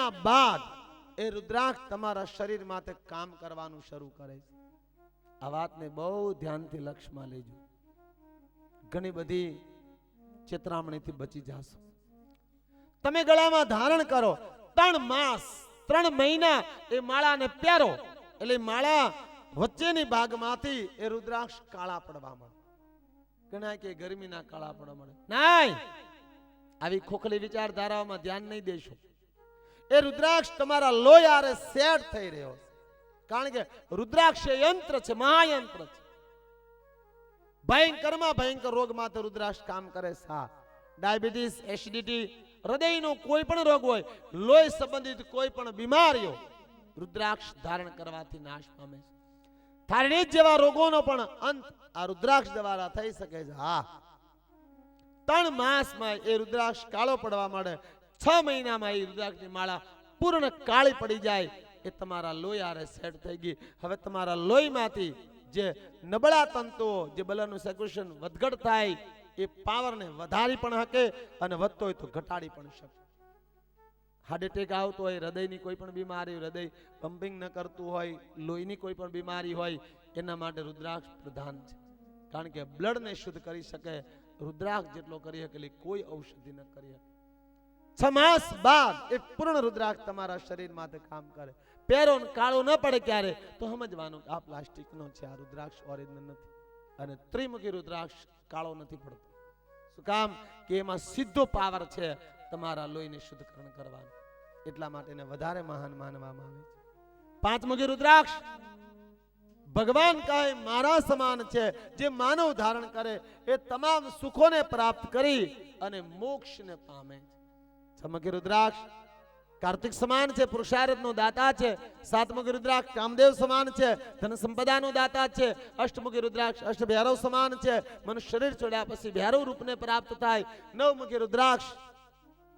મહિના બાદ એ રુદ્રાક્ષ તમારા શરીર માથે કામ કરવાનું શરૂ કરે છે. આ વાતને બહુ ધ્યાનથી લક્ષમાં લેજો. ઘણી બધી ચેતરામણીથી બચી જાશો. તમે ગળામાં ધારણ કરો 3 માસ 3 મહિના એ માળાને પહેરો એટલે માળા વચ્ચેની ભાગમાંથી એ રુદ્રાક્ષ કાળા પડવા માંડે. ઘણા કે ગરમીના કાળા પડવા માંડે. નહીં, આવી ખોખલી વિચારધારાઓમાં ધ્યાન નહીં દેશો. એ રુદ્રાક્ષ તમારા લોહી આરે સેટ થઈ રહ્યો છે. કારણ કે રુદ્રાક્ષ એ યંત્ર છે, મહાયંત્ર છે. ભયંકરમાં ભયંકર રોગ માટે રુદ્રાક્ષ કામ કરે છે. હા, ડાયાબિટીસ, એસિડિટી, હૃદયનો કોઈ પણ રોગ હોય, લોહી સંબંધિત કોઈ પણ બીમારીઓ રુદ્રાક્ષ ધારણ કરવાથી નાશ પામે છે. થાઇરોઇડ જેવા રોગોનો પણ અંત આ રુદ્રાક્ષ દ્વારા થઈ શકે છે. હા, 3 માસમાં એ રુદ્રાક્ષ કાળો પડવા માંડે. 6 મહિનામાં એ રુદ્રાક્ષની માળા પૂર્ણ કાળી પડી જાય. એ તમારા લોહી આરે સેટ થઈ ગઈ. હવે તમારા લોહીમાંથી જે નબળા તંતુઓ, જે બ્લડનું સર્ક્યુલેશન વધઘટ થાય, એ પાવરને વધારી પણ શકે અને વધતો હોય તો ઘટાડી પણ શકે. હાર્ટ એટેક આવતો હોય, હૃદયની કોઈ પણ બીમારી, હૃદય પમ્પિંગ ન કરતું હોય, લોહીની કોઈ પણ બીમારી હોય, એના માટે રુદ્રાક્ષ પ્રધાન છે. કારણ કે બ્લડને શુદ્ધ કરી શકે. રુદ્રાક્ષ જેટલો કરી શકે કોઈ ઔષધિ ન કરી શકે. 6 માસ બાદ એ પૂર્ણ રુદ્રાક્ષ તમારા શરીર માટે કામ કરે. પહેરો કાળો ન પડે ક્યારે તો સમજવાનું કે આ પ્લાસ્ટિકનો છે, આ રુદ્રાક્ષ ઓરિજિનલ નથી. અને ત્રિમુખી રુદ્રાક્ષ કાળો નથી પડતો. શું કામ? કે એમાં સીધો પાવર છે તમારા લોહીને શુદ્ધકરણ કરવાનો. એટલા માટે એને વધારે મહાન માનવામાં આવે છે. 5મુખી રુદ્રાક્ષ ભગવાન કહે મારા સમાન છે. જે માનવ ધારણ કરે એ તમામ સુખોને પ્રાપ્ત કરી અને મોક્ષને પામે. 6મુખી રુદ્રાક્ષ કાર્તિક સમાન છે, પુરુષાર્થનો દાતા છે. 7મુખી રુદ્રાક્ષ કામદેવ સમાન છે, ધન સંપદાનો દાતા છે. 8મુખી રુદ્રાક્ષ અષ્ટભૈરવ સમાન છે, મનુષ્ય શરીર છોડ્યા પછી ભૈરવ રૂપને પ્રાપ્ત થાય. 9મુખી રુદ્રાક્ષ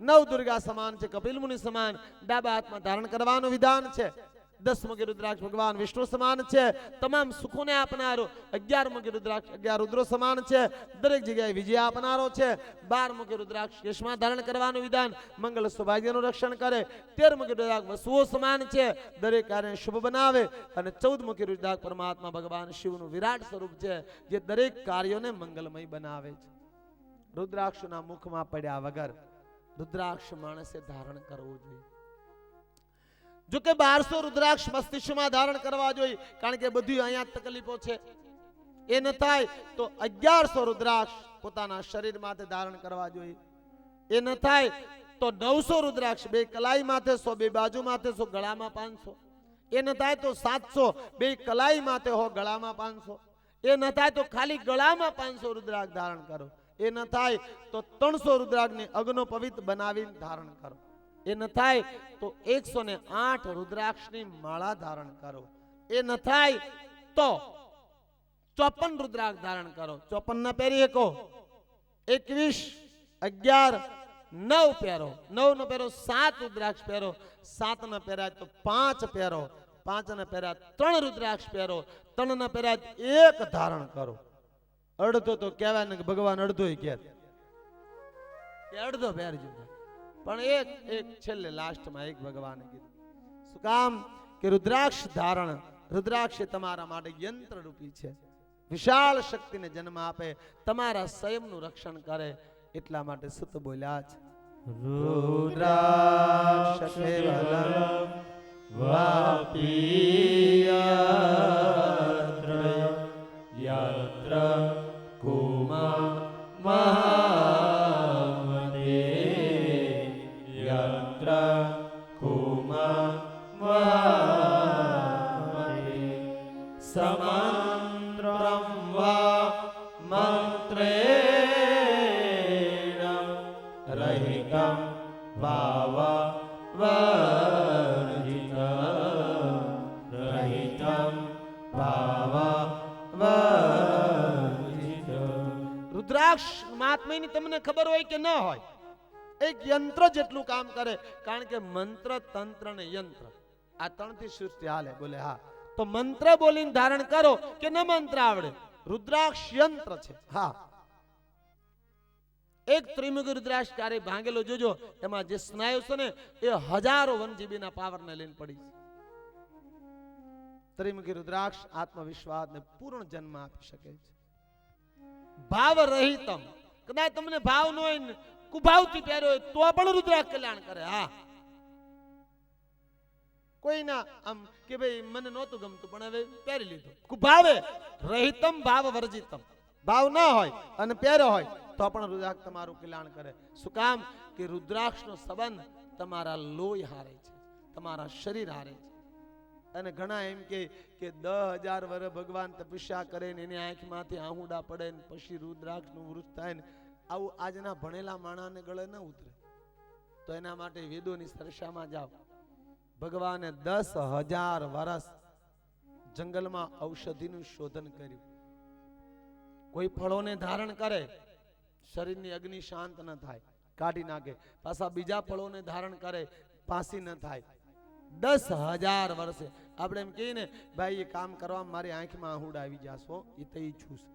9 દુર્ગા સમાન છે, કપિલ મુનિ સમાન ડાબા હાથમાં ધારણ કરવાનું વિધાન છે. 10મુખી રુદ્રાક્ષ ભગવાન વિષ્ણુ સમાન છે, તમામ સુખોને આપનારો. 11મુખી રુદ્રાક્ષ 11 રુદ્રો સમાન છે, દરેક જગ્યાએ વિજય આપનારો છે. 12મુખી રુદ્રાક્ષ કેશમાં ધારણ કરવાનું વિધાન, મંગળ સૌભાગ્યનું રક્ષણ કરે. 13મુખી રુદ્રાક્ષ વસુઓ સમાન છે, દરેક કાર્ય શુભ બનાવે. અને 14મુખી રુદ્રાક્ષ પરમાત્મા ભગવાન શિવનું વિરાટ સ્વરૂપ છે, જે દરેક કાર્યોને મંગલમય બનાવે છે. રુદ્રાક્ષના મુખમાં પડ્યા વગર રુદ્રાક્ષ માણસે ધારણ કરવું જોઈએ. જો કે 1200 રુદ્રાક્ષ મસ્તિષ્કમાં ધારણ કરવા જોઈએ, કારણ કે બધી અહીંયા તકલીફો છે. એ ન થાય તો 1100 રુદ્રાક્ષ પોતાના શરીરમાંથી ધારણ કરવા જોઈએ. એ ન થાય તો 900 રુદ્રાક્ષ 2 કલાઈ માથે 100, 2 બાજુ માથે 100, ગળામાં 500. એ ન થાય તો 700, 2 કલાઈ માથે 100, ગળામાં 500. એ ન થાય તો ખાલી ગળામાં 500 રુદ્રાક્ષ ધારણ કરો. એ ન થાય તો 300 રુદ્રાક્ષને અગ્નો પવિત્ર બનાવીને ધારણ કરો. એ ન થાય તો 108 રુદ્રાક્ષની માળા ધારણ કરો. એ ન થાય તો 54 રુદ્રાક્ષ ધારણ કરો. 54 ના પહેરી શકો, 21, 11, 9 પહેરો. 9 નો પહેરો 7 રુદ્રાક્ષ પહેરો. 7 ના પહેરાય તો 5 પહેરો. 5 ના પહેરાય 3 રુદ્રાક્ષ પહેરો. 3 ના પહેરાય 1 ધારણ કરો. અડધો તો કહેવાય ને કે ભગવાન અડધો કે અડધો પહેરજો, પણ એક છેલ્લે લાસ્ટમાં એક ભગવાને કીધું. શું કામ? કે રુદ્રાક્ષ ધારણ, રુદ્રાક્ષ તમારા માટે યંત્ર રૂપી છે. વિશાળ શક્તિને જન્મ આપે, તમારા સંયમનું રક્ષણ કરે. એટલા માટે સુત બોલ્યા છે, રુદ્રાક્ષ કેવલમ વાપી યત્ર યત્ર કુમા મહામતે યત્ર કુમા મહામતે સમંત્રમ વા મંત્રેણ રહિતમ વાવા વર્જિત રહિતમ વાવા વર્જિત. રુદ્રાક્ષ મહાત્મ્યની તમને ખબર હોય કે ન હોય, એક યંત્ર જેટલું કામ કરે. કારણ કે મંત્ર, તંત્ર ને યંત્ર આ 3 થી સૃષ્ટિ હાલે. બોલે હા, તો મંત્ર બોલીને ધારણ કરો કે ન મંત્ર આવડે, રુદ્રાક્ષ યંત્ર છે. હા, એક ત્રિમુખી રુદ્રાક્ષ કાર્ય ભાંગેલો જોજો, એમાં જે સ્નાયુ છે ને એ હજારો 1 GB ના પાવરને લઈને પડી છે. ત્રિમુખી રુદ્રાક્ષ આત્મવિશ્વાસને પૂર્ણ જન્મ આપી શકે છે. ભાવ રહિતમ, કદાચ તમને ભાવ ન હોય ને કુભાવથી પહેર્યો હોય તો પણ રુદ્રાક્ષ કલ્યાણ કરે. હા, કોઈના આમ કે ભાઈ મને નહોતું ગમતું પણ હવે પહેરી લીધું. કુભાવે રહિતમ ભાવ વર્જિતમ, ભાવ ના હોય અને પહેર્યો હોય તો પણ રુદ્રાક્ષ તમારું કલ્યાણ કરે. શું કામ? કે રુદ્રાક્ષનો સંબંધ તમારા લોહી હારે છે, તમારા શરીર હારે છે. અને ઘણા એમ કે 10,000 વર્ષ ભગવાન તપસ્યા કરે ને એની આંખમાંથી આહુડા પડે ને પછી રુદ્રાક્ષનું વૃક્ષ થાય ને, આવું આજના ભણેલા માણાને ગળે ન ઉતરે. તો એના માટે વેદોની સરસામાં જાઓ. ભગવાને 10,000 વર્ષ જંગલમાં ઔષધિનું શોધન કર્યું. કોઈ ફળોને ધારણ કરે, શરીરની અગ્નિ શાંત ન થાય, કાઢી નાખે. પાછા બીજા ફળોને ધારણ કરે, પાસી ન થાય. 10,000 વર્ષે આપણે એમ કહીએ ને ભાઈ એ કામ કરવામાં મારી આંખમાં આહુડા આવી જાશો, એ તો ઈચ્છું છું.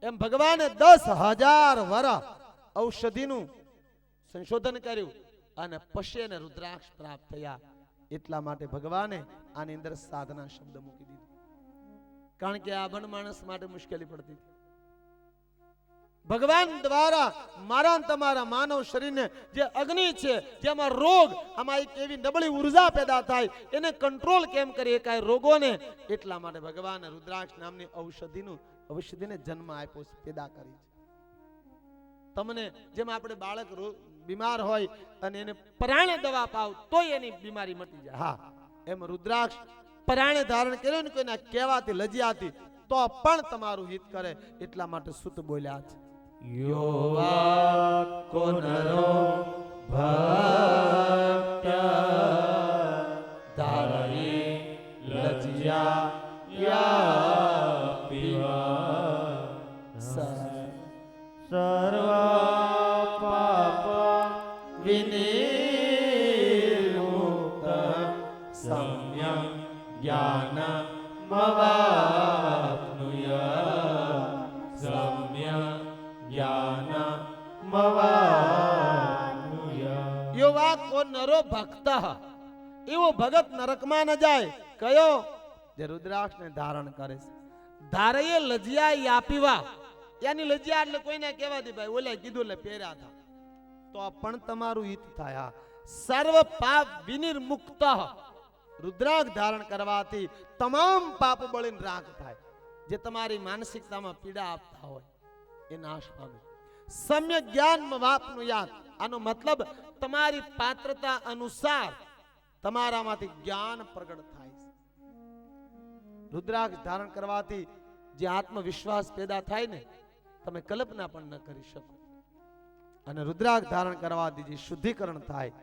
એમ ભગવાને 10,000 વર્ષ ઔષધિનું સંશોધન કર્યું અને પછી એને રુદ્રાક્ષ પ્રાપ્ત થયા. એટલા માટે ભગવાને આની અંદર સાધના શબ્દ મૂકી દીધો, કારણ કે આ બન માણસ માટે મુશ્કેલી પડતી હતી. ભગવાન દ્વારા મારા તમારા માનવ શરીરને જે અગ્નિ છે, જેમાં રોગ, આમાં એક એવી નબળી ઉર્જા પેદા થાય, એને કંટ્રોલ કેમ કરી એકાય રોગોને, એટલા માટે ભગવાન રુદ્રાક્ષ નામની ઔષધિને જન્મ આપ્યો છે, પેદા કરી છે. તમને જેમ આપણે બાળક બીમાર હોય અને એને પરાણે દવા પાવ તોય એની બીમારી મટી જાય, હા, એમ રુદ્રાક્ષ પરાણે ધારણ કર્યો ને કોઈના કહેવાથી લજ્યાથી તો પણ તમારું હિત કરે. એટલા માટે સુત બોલ્યા છે, યોવા કોનરો ભક્ત્યા ધારયે લજ્યા યા પીવા સર્વ પાપ વિનિર્મુક્ત સમ્યક જ્ઞાન મવાપ્નુયા સમ્યક જ્ઞાન મવાપ્નુયા. યોવા કો નરો ભક્ત, એવો ભગત નરકમાં ન જાય. કયો? જે રુદ્રાક્ષને ધારણ કરે છે. ધારયે લજ્યા યાપીવા, યાની લજ્યા એટલે કોઈને કહેવાથી ભાઈ ઓલે કીધું એટલે પહેર્યા હતા તો પણ તમારું હિત થાય. સર્વ પાપ વિનિર્મુક્ત, રુદ્રાક્ષ ધારણ કરવાથી તમામ પાપ બળીને રાખ થાય. જે તમારી માનસિકતામાં પીડા આપતા હોય એ નાશ પામે. સમ્યક જ્ઞાન વાપનું યાદ, આનો મતલબ તમારી પાત્રતા અનુસાર તમારામાંથી જ્ઞાન પ્રગટ થાય છે. રુદ્રાક્ષ ધારણ કરવાથી જે આત્મવિશ્વાસ પેદા થાય ને, તમે કલ્પના પણ ન કરી શકો. અને રુદ્રાક્ષ ધારણ કરવાથી જે શુદ્ધિકરણ થાય,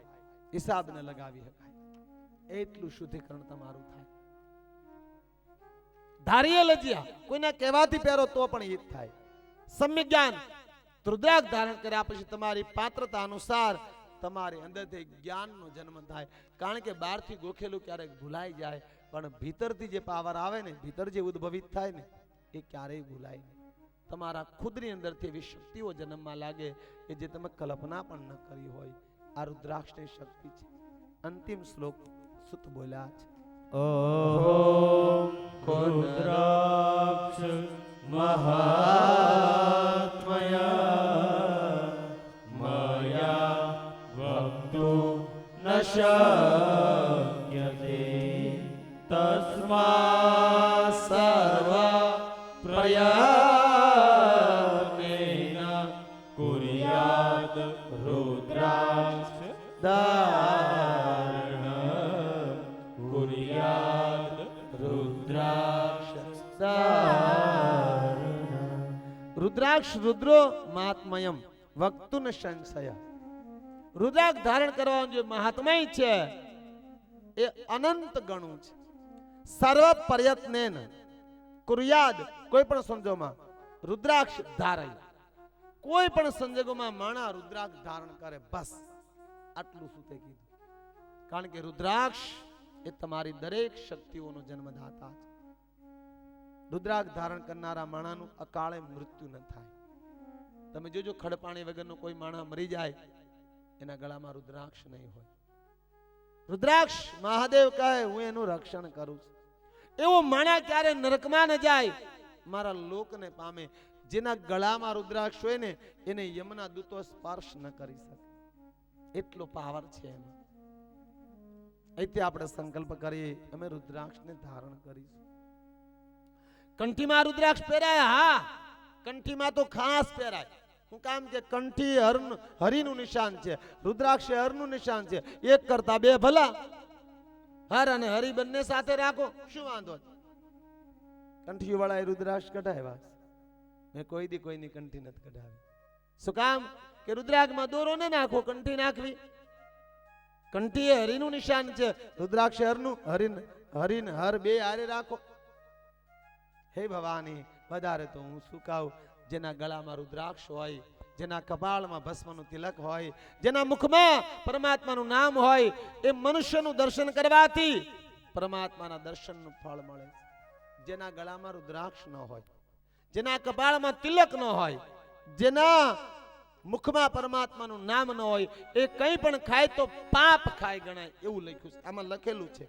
હિસાબ ન લગાવી શકાય એટલું શુદ્ધિકરણ તમારું થાય. ધારીએ લજ્યા, કોઈને કહેવાથી પહેરો તો પણ હિત થાય. સમ્યક જ્ઞાન, રુદ્રાક્ષ ધારણ કર્યા પછી તમારી પાત્રતા અનુસાર તમારી અંદરથી જ્ઞાનનો જન્મ થાય. કારણ કે બહારથી ગોખેલું ક્યારેક ભૂલાઈ જાય, પણ ભીતરથી જે પાવર આવે ને, ભીતર જે ઉદ્ભવિત થાય ને, એ ક્યારેય ભૂલાય નહીં. તમારા ખુદની અંદરથી એવી શક્તિઓ જન્મમાં લાગે કે જે તમે કલ્પના પણ ન કરી હોય. આ રુદ્રાક્ષની શક્તિ છે. અંતિમ શ્લોક સુત બોલ્યા છે, ઓમ રુદ્રાક્ષ મહાત્મયા મયા વક્તું ન શક્યતે તસ્મા સર્વ પ્રયત્નેન કુર્યાત રુદ્રાક્ષ ધારણ કુર્યાત રુદ્રાક્ષ ધારણ. રુદ્રાક્ષ રુદ્રો મહાત્મયમ વક્તુન સંશય. રુદ્રાક્ષ ધારણ કરવાનું જે મહાત્મય છે એ અનંત ગણું છે. સર્વ પ્રયત્નેન કુર્યાદ, કોઈ પણ સંજોગોમાં રુદ્રાક્ષ ધારણ, કોઈ પણ સંજોગોમાં માણા રુદ્રાક્ષ ધારણ કરે, બસ આટલું શું તે કીધું. કારણ કે રુદ્રાક્ષ એ તમારી દરેક શક્તિઓનો જન્મદાતા છે. રુદ્રાક્ષ ધારણ કરનારા માણાનું અકાળે મૃત્યુ ન થાય. તમે જોજો ખડપાણી વગરનો કોઈ માણસ મરી જાય એના ગળામાં રુદ્રાક્ષ નહીં હોય. રુદ્રાક્ષ મહાદેવ કહે હું એનું રક્ષણ કરું છું. એવો માણા ક્યારે નરકમાં ન જાય, મારા લોકને પામે. જેના ગળામાં રુદ્રાક્ષ હોય ને એને યમના દૂતો સ્પર્શ ન કરી શકે, એટલો પાવર છે એમાં. એટલે આપણે સંકલ્પ કરીએ અમે રુદ્રાક્ષને ધારણ કરીશું. કંઠીમાં રુદ્રાક્ષ પહેરાય, હા કંઠીમાં તો ખાસ પહેરાય. હું કામ કે કંઠી હરિનું નિશાન છે, રુદ્રાક્ષ હરનું નિશાન છે. એક કરતા બે ભલા. હર અને હરિ બંને સાથે રાખો, શું વાંધો છે? કંઠી વાળા રુદ્રાક્ષ કઢાવ્યા, મેં કોઈ દી કોઈની કંઠી નથી કઢાવી. શું કામ કે રુદ્રાક્ષમાં દોરો ન નાખો, કંઠી નાખવી. કંઠી એ હરિનું નિશાન છે, રુદ્રાક્ષ હરનું. હરિન હર બે હારે રાખો. હે ભવાની, વધારે તો હું શું કહું, જેના ગળામાં રુદ્રાક્ષ હોય, જેના કપાળમાં ભસ્મનું તિલક હોય, જેના મુખમાં પરમાત્માનું નામ હોય, એ મનુષ્યનું દર્શન કરવાથી પરમાત્માના દર્શનનું ફળ મળે. જેના ગળામાં રુદ્રાક્ષ ન હોય, જેના કપાળમાં તિલક ન હોય, જેના મુખમાં પરમાત્માનું નામ ન હોય, એ કંઈ પણ ખાય તો પાપ ખાય ગણાય, એવું લખ્યું છે. આમાં લખેલું છે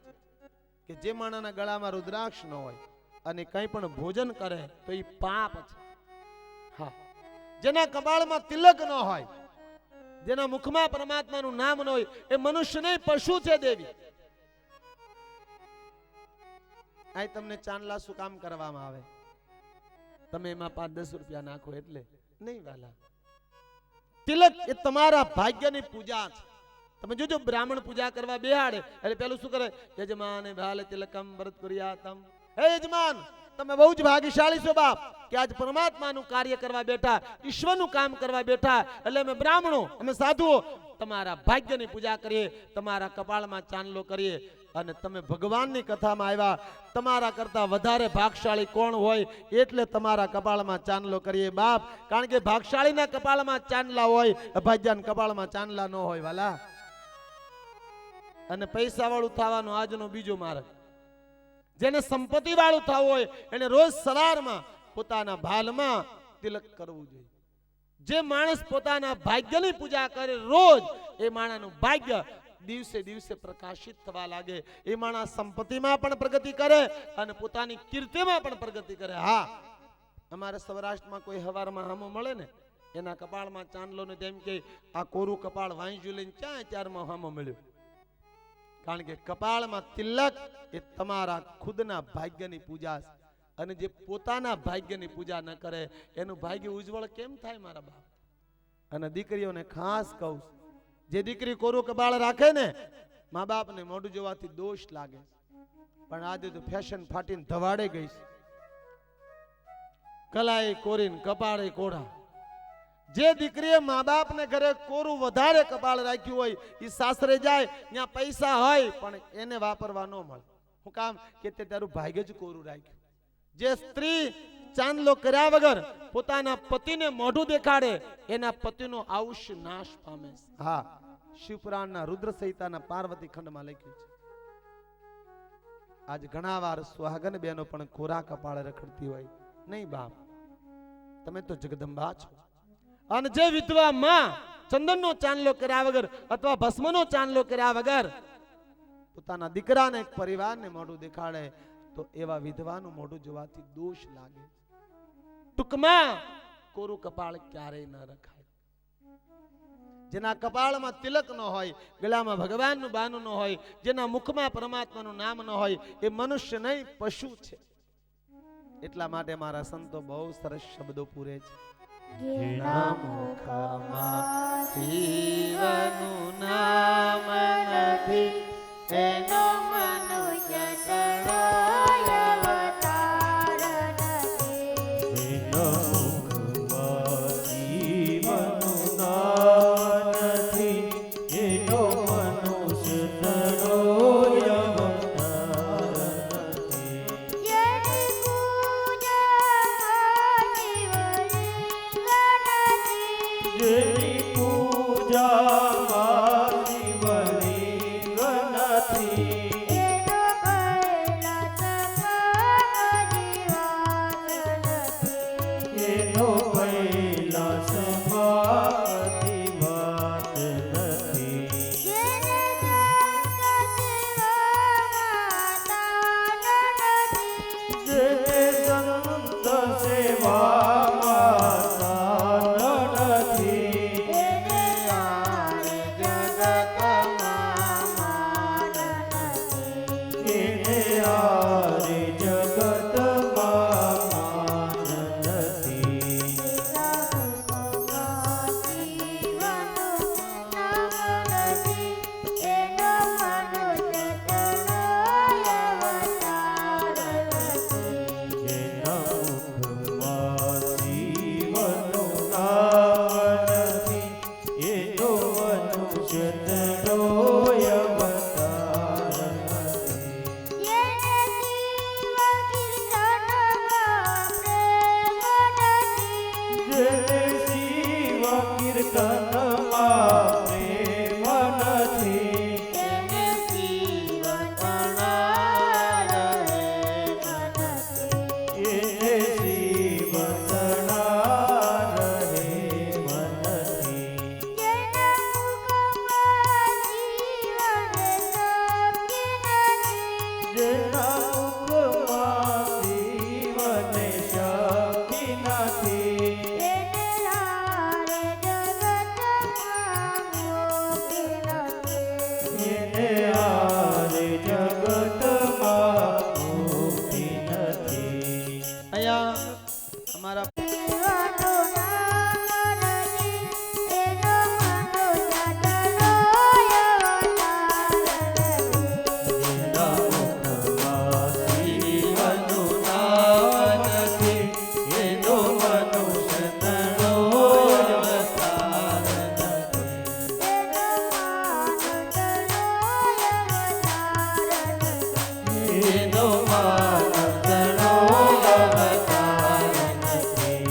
કે જે માણસના ગળામાં રુદ્રાક્ષ ન હોય અને કંઈ પણ ભોજન કરે તો એ પાપ છે. હા, જેના કપાળમાં તિલક ન હોય, જેના મુખમાં પરમાત્માનું નામ ન હોય, એ મનુષ્ય નહીં પશુ છે દેવી. આ તમને ચાંદલા શું કામ કરવામાં આવે? તમે એમાં 5-10 રૂપિયા નાખો એટલે નહીં વાલા. તિલક એ તમારા ભાગ્યની પૂજા છે. તમે જોજો બ્રાહ્મણ પૂજા કરવા બેહાડે એટલે પેલું શું કરે? યજમાને ભાલે તિલકમ ભરત કુર્યાતમ. હે યજમાન, તમે બહુ જ ભાગ્યશાળી છો બાપ કે આજ પરમાત્માનું કાર્ય કરવા બેઠા, ઈશ્વરનું કામ કરવા બેઠા. એટલે અમે બ્રાહ્મણો, અમે સાધુઓ તમારા ભાગ્યની પૂજા કરીએ, તમારા કપાળમાં ચાંદલો કરીએ. અને તમે ભગવાનની કથામાં આવ્યા, તમારા કરતા વધારે ભાગશાળી કોણ હોય એટલે તમારા કપાળમાં ચાંદલો કરીએ બાપ. કારણ કે ભાગશાળીના કપાળમાં ચાંદલા હોય, અભાગ્યના કપાળમાં ચાંદલા ન હોય વાલા. અને પૈસા વાળું થવાનો આજનો બીજો માર્ગ. જેને સંપત્તિ વાળું થવું હોય એને રોજ સવારમાં પોતાના ભાલમાં તિલક કરવું જોઈએ. જે માણસ પોતાના ભાગ્યની પૂજા કરે રોજ, એ માણસનું ભાગ્ય દિવસે દિવસે પ્રકાશિત થવા લાગે. એ માણસ સંપત્તિમાં પણ પ્રગતિ કરે અને પોતાની કીર્તિમાં પણ પ્રગતિ કરે. હા, અમારે સૌરાષ્ટ્રમાં કોઈ હવારમાં હામો મળે ને એના કપાળમાં ચાંદલો ને તેમ કે આ કોરું કપાળ વાંજ્યું લઈને ક્યાં ચારમાં હામો મળ્યો? કારણ કે કપાળમાં તિલક એ તમારા ખુદના ભાગ્યની પૂજા છે. અને જે પોતાના ભાગ્યની પૂજા ન કરે એનું ભાગ્ય ઉજ્જવળ કેમ થાય મારા બાપ? અને દીકરીઓને ખાસ કહું, જે દીકરી કોરું કપાળ રાખે ને, મા બાપને મોઢું જોવાથી દોષ લાગે, પણ આજે તો ફેશન ફાટીને ધવાડે ગઈ છે. કલાએ કોરીને કપાળે કોરા. જે દીકરીએ મા બાપને ઘરે કોરું વધારે કપાળ રાખ્યું હોય એ સાસરે જાય, ત્યાં પૈસા હોય પણ એને વાપરવા ન મળે. શું કામ કે તે તારું ભાગ્ય જ કોરું રાખ્યું. જે સ્ત્રી ચાંદલો કર્યા વગર પોતાના પતિને મોઢું દેખાડે એના પતિનો આયુષ્ય નાશ પામે. હા, શિવપુરાણના રુદ્ર સંહિતાના પાર્વતી ખંડમાં લખ્યું છે. આજ ઘણા વાર સુહાગન બહેનો પણ કોરા કપાળે રખડતી હોય. નહીં બાપ, તમે તો જગદંબા છો. અને જે વિધવા માં ચંદનનો ચાંદલો કર્યા વગર અથવા ભસ્મનો ચાંદલો કર્યા વગર પોતાના દીકરાને, પરિવારને મોઢું દેખાડે તો એવા વિધવાનું મોઢું જોવાથી દોષ લાગે. ટૂંકમાં કોરું કપાળ ક્યારેય ન રખાય. જેના કપાળમાં તિલક ન હોય, ગળામાં ભગવાનનું બાનું ન હોય, જેના મુખમાં પરમાત્માનું નામ ન હોય, એ મનુષ્ય નહીં પશુ છે. એટલા માટે મારા સંતો બહુ સરસ શબ્દો પૂરે છે. જેના મુખમાં શિવનું નામ નથી એનો મનુષ્ય સદાય અવતાર નથી. જેનો મુખમાં શિવનું નામ નથી એનો મનુષ્ય સદાય અવતાર નથી. જેની પૂજામાં શિવલિંગ નથી એનો કૈલાસ આરે જગતમાં માન નથી. જેના મુખમાં શિવનું નામ નથી, એનો મનુષ્ય તનોય અવતાર નથી. જેને શિવ કીર્તનમાં પ્રેમ નથી, એને શિવ તણા રહે મનથી. જેના મુખમાં શિવને શક્તિ નથી, એને આરે જગતમાં મુક્તિ નથી. અહીંયા અમારા જેના મુખમાં શિવનું નામ નથી, એનો મનુષ્ય તનોય અવતાર નથી. એનો માન તનોય અવતાર નથી.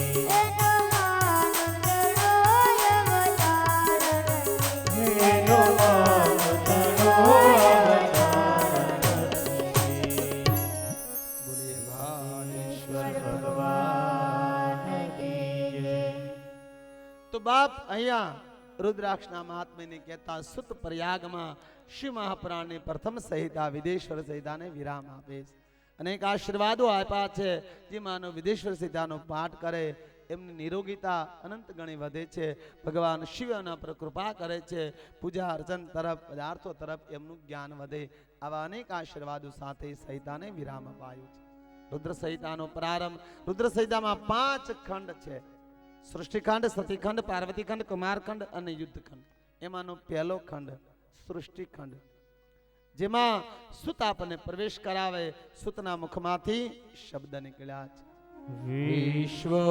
એનો માન તનોય અવતાર નથી. બોલીએ ભાગેશ્વર ભગવાન કી જય. તો બાપ અહીંયા રુદ્રાક્ષના મહાત્મ્યને કહેતા સુત પ્રયાગમાં શિવ મહાપુરાણની પ્રથમ સંહિતા વિદેશ્વર સંહિતાને વિરામ આપે છે. અનેક આશીર્વાદો આપ્યા છે. જે માનવ વિદેશ્વર સંહિતાનો પાઠ કરે એમની નિરોગીતા અનંત ગણી વધે છે. ભગવાન શિવ એના પર કૃપા કરે છે. પૂજા અર્ચન તરફ પદાર્થો તરફ એમનું જ્ઞાન વધે. આવા અનેક આશીર્વાદો સાથે સંહિતાને વિરામ અપાયો છે. રુદ્ર સંહિતાનો પ્રારંભ રુદ્ર સંહિતામાં 5 ખંડ છે. સૃષ્ટિખંડ, સતીખંડ, પાર્વતીખંડ, કુમારખંડ અને યુદ્ધખંડ. એમાંનો પહેલો ખંડ સૃષ્ટિખંડ, જેમાં સુત આપણને પ્રવેશ કરાવે. સુતના મુખમાંથી શબ્દ નીકળ્યા છે. વિશ્વો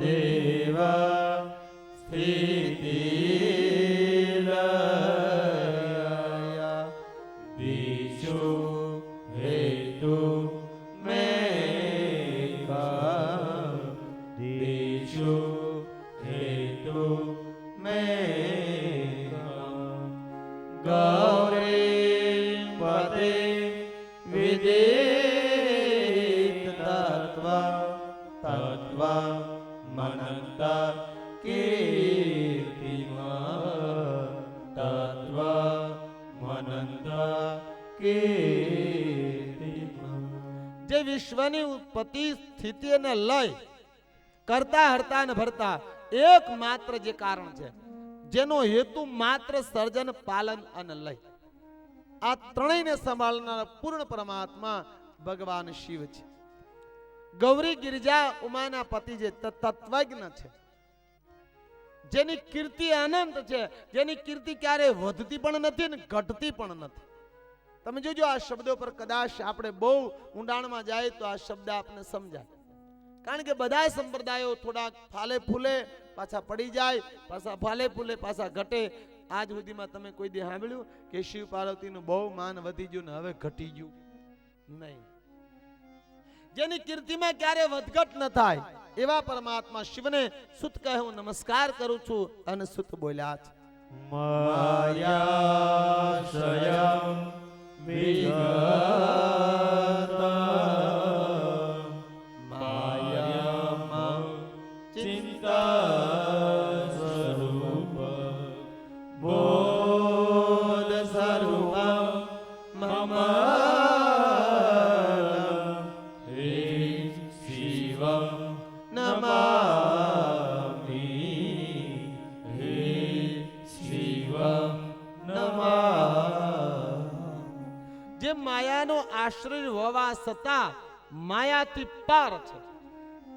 દેવા સ્થિતિલયા દિશો હેતુ મેઘા દિશો હેતુ મેઘા ગૌરી પતે વિદિત તત્વ તત્વ મનંતા કીર્તિમાં તત્વ મનંતા કીર્તિમાં. જે વિશ્વની ઉત્પત્તિ, સ્થિતિ અને લય કરતા હરતા અને ભરતા એકમાત્ર જે કારણ છે, જેનો હેતુ માત્ર સર્જન, પાલન અને લય, આ ત્રણેયને સંભાળનાર પૂર્ણ પરમાત્મા ભગવાન શિવ છે. ગૌરી, ગિરિજા, ઉમાના પતિ જે તત્વજ્ઞ છે, જેની કીર્તિ અનંત છે, જેની કીર્તિ ક્યારે વધતી પણ નથી અને ઘટતી પણ નથી. તમે જોજો આ શબ્દો પર કદાચ આપણે બહુ ઊંડાણમાં જાય તો આ શબ્દ આપને સમજાય. કારણ કે બધા સંપ્રદાયો થોડાક ફાલે ફૂલે પાછા પડી જાય, પાછા ફાલે ફૂલે પાછા ઘટે. આજ સુધીમાં તમે કોઈ દી સાંભળ્યું કે શિવ પાર્વતીનું બહુ માન વધી ગયું ને હવે ઘટી ગયું? નહીં. જેની કીર્તિમાં ક્યારે વધઘટ ન થાય એવા પરમાત્મા શિવને સુત કહે હું નમસ્કાર કરું છું. અને સુત બોલ્યા છે, માયાશ્રયં વિગતા માયામાં ચિંતા સ્વરૂપ બોધ સ્વરૂપમ મમ હે શિવમ નમામિ હે શિવમ નમામિ. જે માયાનો આશ્રય હોવા છતાં માયાથી પાર છે,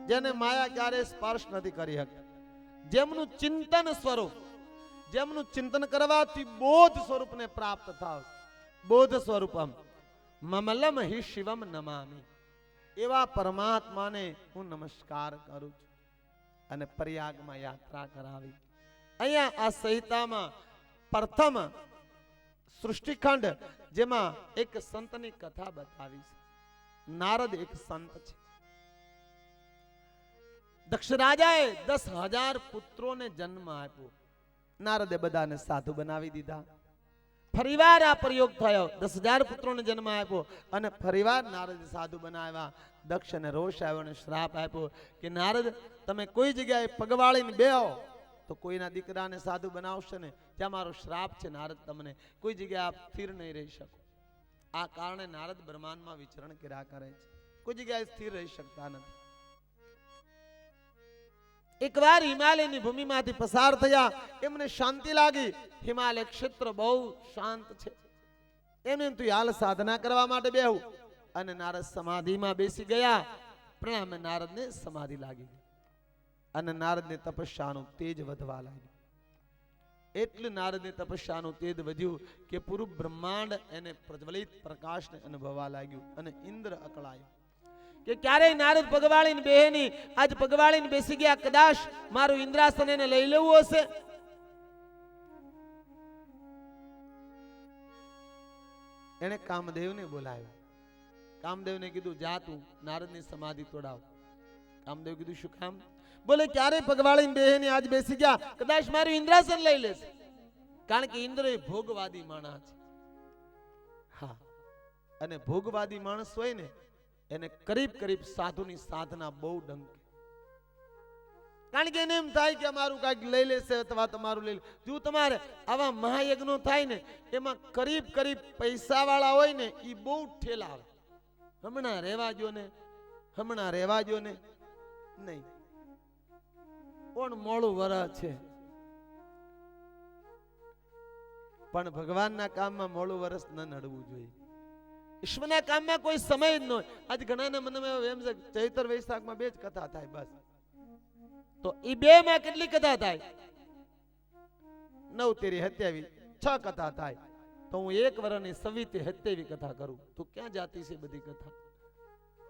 જેને માયા ક્યારે સ્પર્શ નથી કરી શકતી, જેમનું ચિંતન સ્વરૂપ, જેમનું ચિંતન કરવાથી બોધ સ્વરૂપને પ્રાપ્ત થાવ, બોધ સ્વરૂપમ મમલમ હિ શિવમ નમામિ, એવા પરમાત્માને હું નમસ્કાર કરું છું. અને પ્રયાગમાં યાત્રા કરાવી. અહીંયા આ સંહિતામાં પ્રથમ સૃષ્ટિખંડ જેમાં એક સંતની કથા બતાવી છે. નારદ એક સંત છે. દક્ષ રાજાએ 10,000 પુત્રોને જન્મ આપ્યો. નારદે બધાને સાધુ બનાવી દીધા. ફરીવાર આ પ્રયોગ થયો. 10,000 પુત્રોને જન્મ આપ્યો અને ફરીવાર નારદ સાધુ બનાવ્યા. દક્ષને રોષ આવ્યો અને શ્રાપ આપ્યો કે નારદ, તમે કોઈ જગ્યાએ પગવાળીને બેહો તો કોઈના દીકરાને સાધુ બનાવશે ને, ત્યાં મારો શ્રાપ છે નારદ, તમને કોઈ જગ્યાએ આપ સ્થિર નહીં રહી શકો. આ કારણે નારદ બ્રહ્માંડમાં વિચરણ કર્યા કરે છે, કોઈ જગ્યાએ સ્થિર રહી શકતા નથી. એકવાર હિમાલયની ભૂમિમાંથી પસાર થયા, એમને શાંતિ લાગી. હિમાલય ક્ષેત્ર બહુ શાંત છે. એમને તો હાલ સાધના કરવા માટે બેહું. અને નારદ સમાધિમાં બેસી ગયા. પરિણામે નારદને સમાધિ લાગી ગઈ અને નારદને તપસ્યાનું તેજ વધવા લાગ્યું. એટલું નારદની તપસ્યાનું તેજ વધ્યું કે પૂરું બ્રહ્માંડ એને પ્રજ્વલિત પ્રકાશને અનુભવવા લાગ્યું અને ઇન્દ્ર અકળાયો કે ક્યારેય નારદ પગવાળીને બેહની, આજ પગવાળીને બેસી ગયા, કદાચ મારું ઇન્દ્રાસન એને લઈ લેવું હશે. એને કામદેવને બોલાવ્યો. કામદેવને કીધું, જા તું નારદની સમાધિ તોડાવ. કામદેવ કીધું, શું કામ? બોલે, ક્યારેય પગવાળીને બેહની, આજ બેસી ગયા, કદાચ મારું ઇન્દ્રાસન લઈ લેશે. કારણ કે ઇન્દ્ર એ ભોગવાદી માણસ છે. હા, અને ભોગવાદી માણસ હોય ને એને કરીબ કરીબ સાધુની સાધના બહુ ડંકે. કારણ કે એને એમ થાય કે મારું કાંઈક લઈ લેશે અથવા તમારું લઈ લે. જો તમારે આવા મહાયજ્ઞો થાય ને એમાં કરીબ કરીબ પૈસા વાળા હોય ને એ બહુ ઠેલા આવે. હમણાં રહેવા જો ને, હમણાં રહેવા જો ને, નહીં કોણ મોડું વરસ છે. પણ ભગવાનના કામમાં મોડું વરસ ન નડવું જોઈએ. ઈશ્વરના કામમાં કોઈ સમય જ ન હોય. આજ ઘણાના મનમાં એમ છે ચૈત્ર વૈશાખમાં 2 જ કથા થાય બસ. તો એ 2 માં કેટલી કથા થાય? 9 તેરી 27 6 કથા થાય. તો હું 1 વર્ષની 27 કથા કરું તો ક્યાં જાતી છે બધી કથા?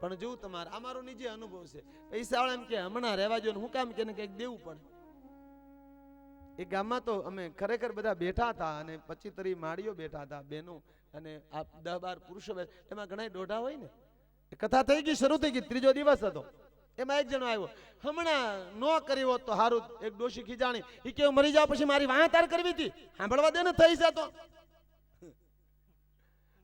પણ જો તમારે, આ મારો નિજી અનુભવ છે. પૈસા વાળા એમ કે હમણાં રહેવા જો, હું કામ કે કંઈક દેવું પડે. એ ગામમાં તો અમે ખરેખર બધા બેઠા હતા અને 25-30 માળીઓ બેઠા હતા, બેનો અને આ 10-12 પુરુષો. એમાં ઘણા દોઢા હોય ને. કથા થઈ ગઈ, શરૂ થઈ ગઈ, 3જો દિવસ હતો. એમાં એક જણો આવ્યો, હમણાં નો કરી હોત તો હારું. એક ડોશી ખીજાણી, ઈ કે મરી જાવ પછી મારી વાહતાર કરવી હતી, સાંભળવા દે ને, થઈ જતો.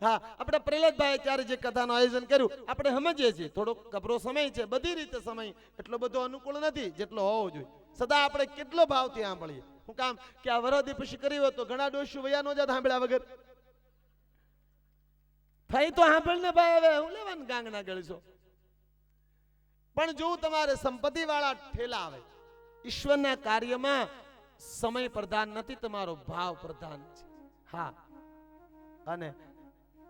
હા, આપણે પ્રહલાદભાઈ ત્યારે જે કથાનું આયોજન કર્યું આપણે સમજીએ છીએ, થોડો કપરો સમય છે, બધી રીતે સમય એટલો બધો અનુકૂળ નથી જેટલો હોવો જોઈએ. સદા આપણે કેટલો ભાવથી સાંભળીએ. હું કામ કે આ વરદી પછી કરી હોત તો ઘણા ડોશી વયા નો જાત સાંભળ્યા વગર. થઈ તો સાંભળ ને ભાઈ, હવે હું લેવાનું ગાંગના ગળશો. પણ જો તમારે સંપત્તિ વાળા ઠેલા આવે, ઈશ્વરના કાર્યમાં સમય પ્રધાન નથી, તમારો ભાવ પ્રધાન છે. હા, અને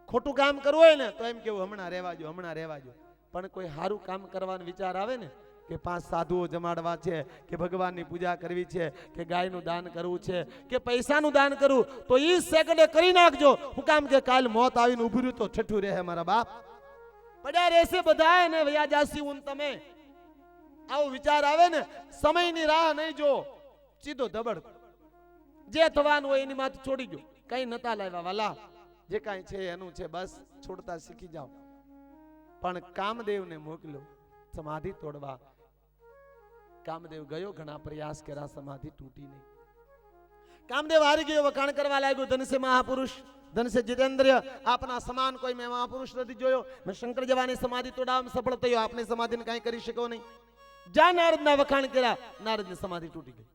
ખોટું કામ કરવું હોય ને તો એમ કેવું હમણાં રહેવા જો, હમણાં રહેવા જો. પણ કોઈ સારું કામ કરવાનો વિચાર આવે ને કે 5 સાધુઓ જમાડવા છે, કે ભગવાનની પૂજા કરવી છે, કે ગાયનું દાન કરવું છે, કે પૈસાનું દાન કરવું, તો ઈ સેકન્ડે કરી નાખજો. હું કામ કે કાલ મોત આવીને ઉભું રહ્યું તો ઠઠ્ઠું રહે મારા બાપ. પડ્યા રહેશે બધા ને વયા જાસી હું તમે. આવો વિચાર આવે ને, સમયની રાહ નહીં જો, સીધો ધબડ જે થવાનું હોય એની માથે છોડી ગયો. કઈ નતા લાવ્યા વાલા, જે કાંઈ છે એનું છે, બસ છોડતા શીખી જાઓ. પણ કામદેવને મોકલ્યો સમાધિ તોડવા. કામદેવ ગયો, ઘણા પ્રયાસ કર્યા, સમાધિ તૂટી નહીં. કામદેવ હારી ગયો, વખાણ કરવા લાગ્યો, ધન સે મહાપુરુષ, ધન સે જીતેન્દ્રિય, આપના સમાન કોઈ મેં મહાપુરુષ નથી જોયો. મેં શંકર જવાની સમાધિ તોડાવવામાં સફળ થયો, આપની સમાધિને કાંઈ કરી શકો નહીં. જા નારદના વખાણ કર્યા, નારદની સમાધિ તૂટી ગઈ.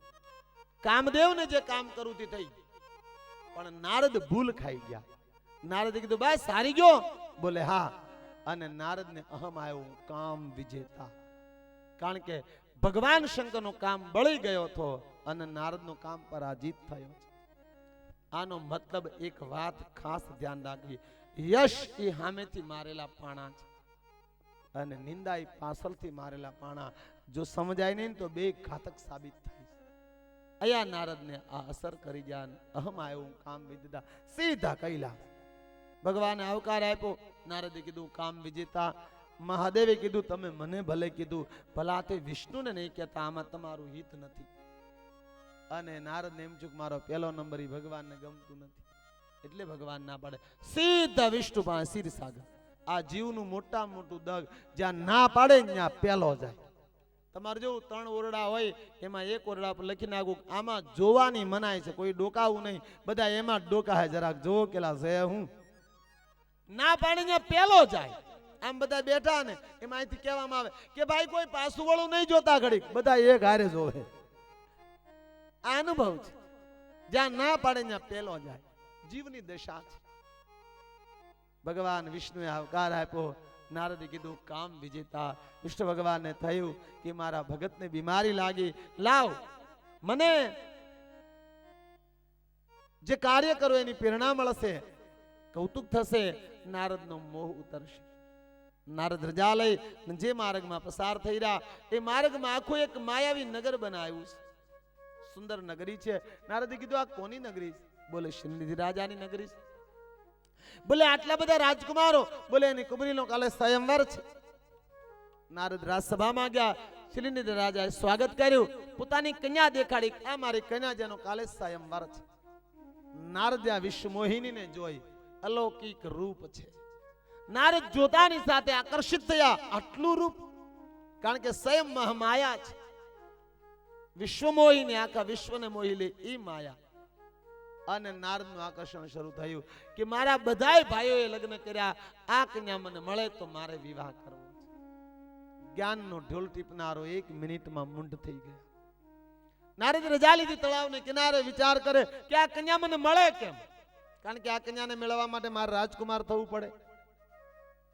કામદેવને જે કામ કરવું તે થઈ, પણ નારદ ભૂલ ખાઈ ગયા. નારદે કીધું બસ હારી ગયો? બોલે હા. અને નારદને અહમ આવ્યો, કામ વિજેતા. કારણ કે ભગવાન શંકરનું કામ બળી ગયો હતો અને નારદનું કામ પરાજિત થયો. આનો મતલબ એક વાત ખાસ ધ્યાન રાખવી, યશ એ સામેથી મારેલા પાણા છે અને નિંદા એ પાછળથી મારેલા પાણા. જો સમજાય નહીં તો બે ઘાતક સાબિત થાય છે. અહીંયા નારદને આ અસર કરી ગયા અને અહમ આવ્યું, કામ વિજેતા, સીધા કૈલાસ. ભગવાને આવકાર આપ્યો. નારદે કીધું કામ વિજેતા. મહાદેવે કીધું તમે મને ભલે કીધું, ભલા તે વિષ્ણુને નહીં કહેતા, આમાં તમારું હિત નથી. અને નારદને એમ છું કે મારો પહેલો નંબર ઈ ભગવાનને ગમતું નથી, એટલે ભગવાન ના પાડે. સીધા વિષ્ણુ પાસે ક્ષીરસાગર. આ જીવનું મોટા મોટું દગ, જ્યાં ના પાડે ત્યાં પહેલો જાય. તમારે જેવું 3 ઓરડા હોય, એમાં એક ઓરડા પર લખી નાખું આમાં જોવાની મનાય છે, કોઈ ડોકાવું નહીં, બધા એમાં ડોકા જરાક જોવો કેલા છે. હું ના પાડે ત્યાં પહેલો જાય. આમ બધા બેઠા ને એમાં અહીંથી કહેવામાં આવે કે ભાઈ કોઈ પાછું વળું નહીં જોતા, ઘડીક બધા એક હારે જોવે. આ અનુભવ છે. જ્યાં ના પાડે ત્યાં પહેલો જાય. જીવની દશા છે. ભગવાન વિષ્ણુએ આવકાર આપ્યો. નારદે કીધું કામ વિજેતા. વિષ્ણુ ભગવાનને થયું કે મારા ભગતને બીમારી લાગી, લાવ મને જે કાર્ય કરો એની પ્રેરણા મળશે, કૌતુક થશે, નારદનો મોહ ઉતરશે. નારદ રજા લઈ જે માર્ગમાં પસાર થઈ રહ્યા એ માર્ગમાં આખું એક માયાવી નગર બનાવ્યું છે. સુંદર નગરી છે. નારદે કીધું આ કોની નગરી છે? બોલે શ્રીનિધિ રાજાની નગરી છે. બોલે આટલા બધા રાજકુમારો, બોલે એની કુબરીનો કાલે સ્વયંવર છે. નારદ રાજસભામાં ગયા. શ્રીનિધિ રાજાએ સ્વાગત કર્યું, પોતાની કન્યા દેખાડી, આ મારી કન્યા જેનો કાલે સ્વયંવર છે. નારદ આ વિશ્વ મોહિનીને જોઈ, અલૌકિક રૂપ છે. નારદ જોતાની સાથે આકર્ષિત થયા. આટલું રૂપ, કારણ કે સ્વયં મહામાયા છે. વિશ્વ મોહિની, આખા વિશ્વને મોહી લે એ માયા. અને નારદનું આકર્ષણ શરૂ થયું કે મારા બધાય ભાઈઓએ લગ્ન કર્યા, આ કન્યા મને મળે તો મારે વિવાહ કરવો છે. જ્ઞાનનો ઢોલ ટીપનારો 1 મિનિટમાં મૂંઢ થઈ ગયા. નારદ રજા લીધી, તળાવને કિનારે વિચાર કરે કે આ કન્યા મને મળે કેમ? કારણ કે આ કન્યાને મેળવવા માટે મારે રાજકુમાર થવું પડે.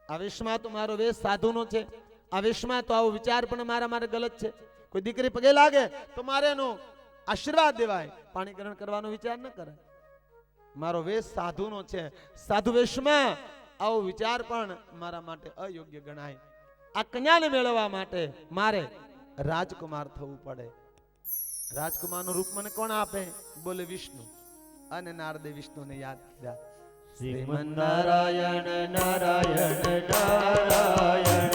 આ વેશમાં તો મારો વેશ સાધુનો છે, આ વેશમાં તો આવો વિચાર પણ મારા માટે ગલત છે. કોઈ દીકરી પગે લાગે તો મારે એનો આશીર્વાદ દેવાય, પાણીકરણ કરવાનો વિચાર ન કરાય. મારો વેશ સાધુનો છે, સાધુ વેશમાં આવો વિચાર પણ મારા માટે અયોગ્ય ગણાય. આ કન્યાને મેળવવા માટે મારે રાજકુમાર થવું પડે. રાજકુમારનું રૂપ મને કોણ આપે? બોલે વિષ્ણુ. અને નારદે વિષ્ણુને યાદ કર્યા. શ્રીમન નારાયણ નારાયણ નારાયણ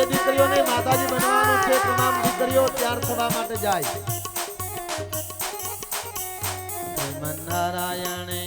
દીકરીઓને માતાજી બનવાનું છે, તમામ દીકરીઓ તૈયાર થવા માટે જાય. નારાયણ